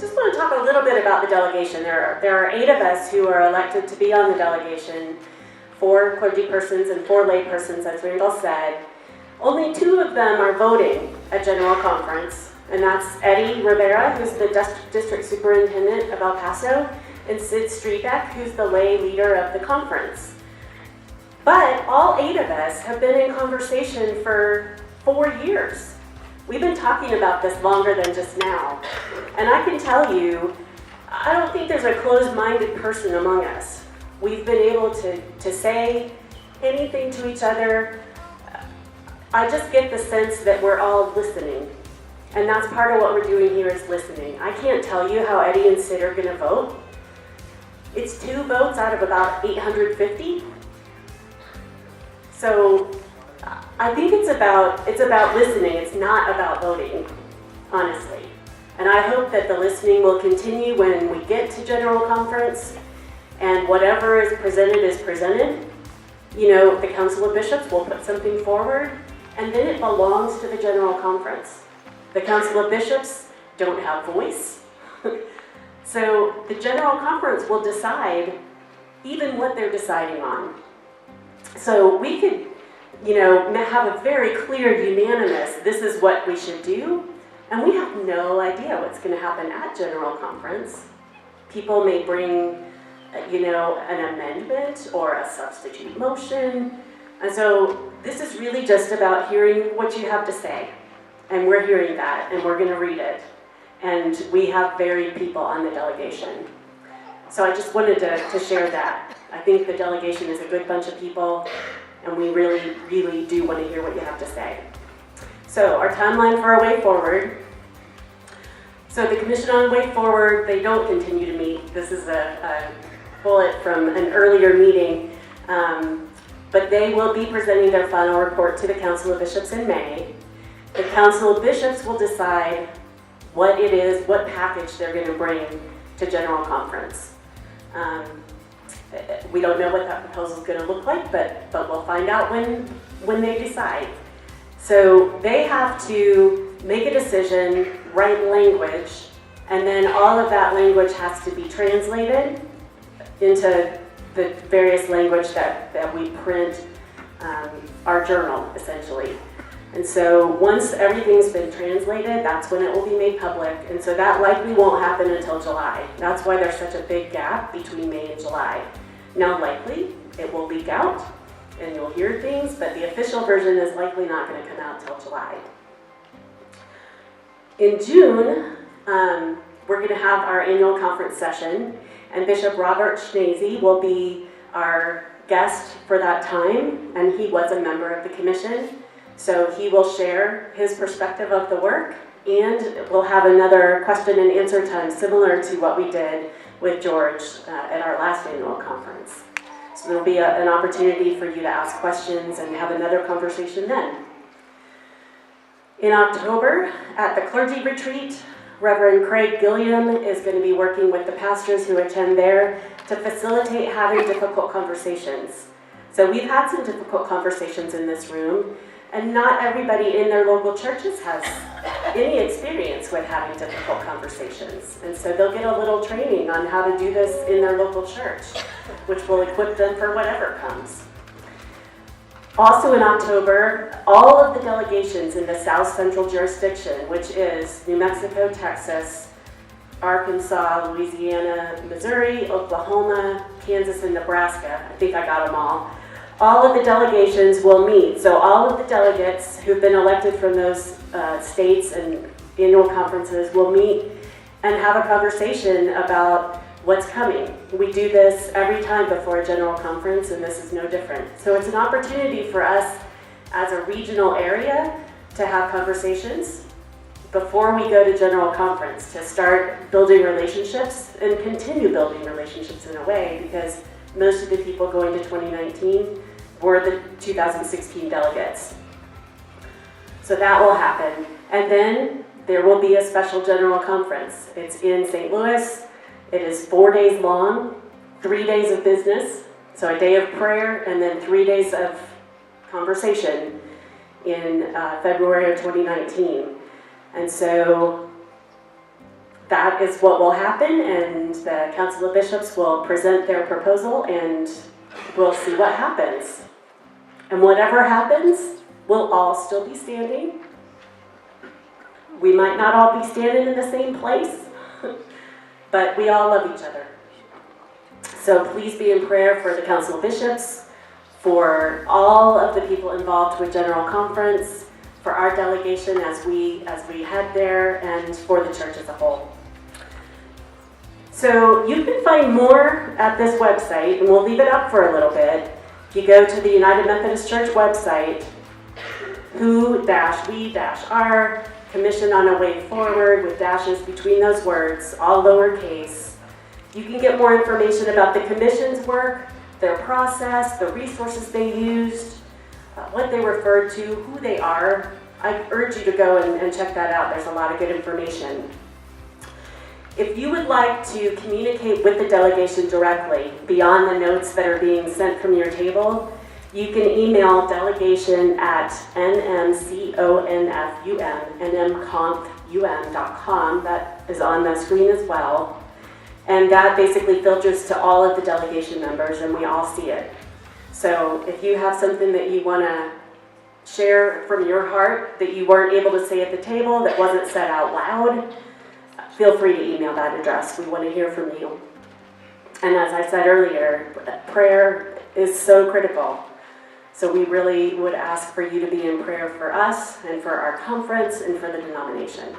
just want to talk a little bit about the delegation. There are 8 of us who are elected to be on the delegation, 4 clergy persons and 4 lay persons, as Randall said. Only 2 of them are voting at General Conference, and that's Eddie Rivera, who's the District Superintendent of El Paso, and Sid Strebeck, who's the lay leader of the conference. But all 8 of us have been in conversation for 4 years. We've been talking about this longer than just now. And I can tell you, I don't think there's a closed-minded person among us. We've been able to say anything to each other. I just get the sense that we're all listening. And that's part of what we're doing here is listening. I can't tell you how Eddie and Sid are gonna vote. It's 2 votes out of about 850. So I think it's about listening. It's not about voting, honestly. And I hope that the listening will continue when we get to General Conference, and whatever is presented. You know, the Council of Bishops will put something forward, and then it belongs to the General Conference. The Council of Bishops don't have voice. So the General Conference will decide even what they're deciding on. So we could, you know, have a very clear, unanimous, this is what we should do, and we have no idea what's going to happen at General Conference. People may bring, you know, an amendment or a substitute motion, and so this is really just about hearing what you have to say, and we're hearing that, and we're going to read it, and we have varied people on the delegation. So I just wanted to share that. I think the delegation is a good bunch of people, and we really, really do want to hear what you have to say. So our timeline for our way forward. So the Commission on Way Forward, they don't continue to meet. This is a bullet from an earlier meeting, but they will be presenting their final report to the Council of Bishops in May. The Council of Bishops will decide what it is, what package they're going to bring to General Conference. We don't know what that proposal is going to look like, but we'll find out when they decide. So they have to make a decision, write language, and then all of that language has to be translated into the various language that we print our journal, essentially. And so once everything's been translated, that's when it will be made public. And so that likely won't happen until July. That's why there's such a big gap between May and July. Now likely, it will leak out and you'll hear things, but the official version is likely not going to come out till July. In June, we're going to have our annual conference session, and Bishop Robert Schnase will be our guest for that time, and he was a member of the commission. So he will share his perspective of the work, and we'll have another question and answer time similar to what we did with George at our last annual conference. So there'll be an opportunity for you to ask questions and have another conversation then. In October, at the Clergy Retreat, Reverend Craig Gilliam is going to be working with the pastors who attend there to facilitate having difficult conversations. So we've had some difficult conversations in this room, and not everybody in their local churches has any experience with having difficult conversations. And so they'll get a little training on how to do this in their local church, which will equip them for whatever comes. Also in October, all of the delegations in the South Central Jurisdiction, which is New Mexico, Texas, Arkansas, Louisiana, Missouri, Oklahoma, Kansas, and Nebraska, I think I got them all of the delegations will meet. So all of the delegates who've been elected from those states and annual conferences will meet and have a conversation about what's coming. We do this every time before a general conference, and this is no different. So it's an opportunity for us as a regional area to have conversations before we go to general conference, to start building relationships and continue building relationships in a way, because most of the people going to 2019 were the 2016 delegates. So that will happen. And then there will be a special general conference. It's in St. Louis. It is 4 days long, 3 days of business, so a day of prayer, and then 3 days of conversation in February of 2019. And so that is what will happen, and the Council of Bishops will present their proposal, and we'll see what happens. And whatever happens, we'll all still be standing. We might not all be standing in the same place, but we all love each other. So please be in prayer for the Council of Bishops, for all of the people involved with General Conference, for our delegation as we head there, and for the church as a whole. So you can find more at this website, and we'll leave it up for a little bit. If you go to the United Methodist Church website, who-we-are, Commission on a Way Forward, with dashes between those words, all lowercase. You can get more information about the Commission's work, their process, the resources they used, what they referred to, who they are. I urge you to go and check that out. There's a lot of good information. If you would like to communicate with the delegation directly, beyond the notes that are being sent from your table, you can email delegation at nmconfum.com. That is on the screen as well. And that basically filters to all of the delegation members, and we all see it. So if you have something that you want to share from your heart that you weren't able to say at the table, that wasn't said out loud, feel free to email that address. We want to hear from you. And as I said earlier, prayer is so critical. So we really would ask for you to be in prayer for us and for our conference and for the denomination.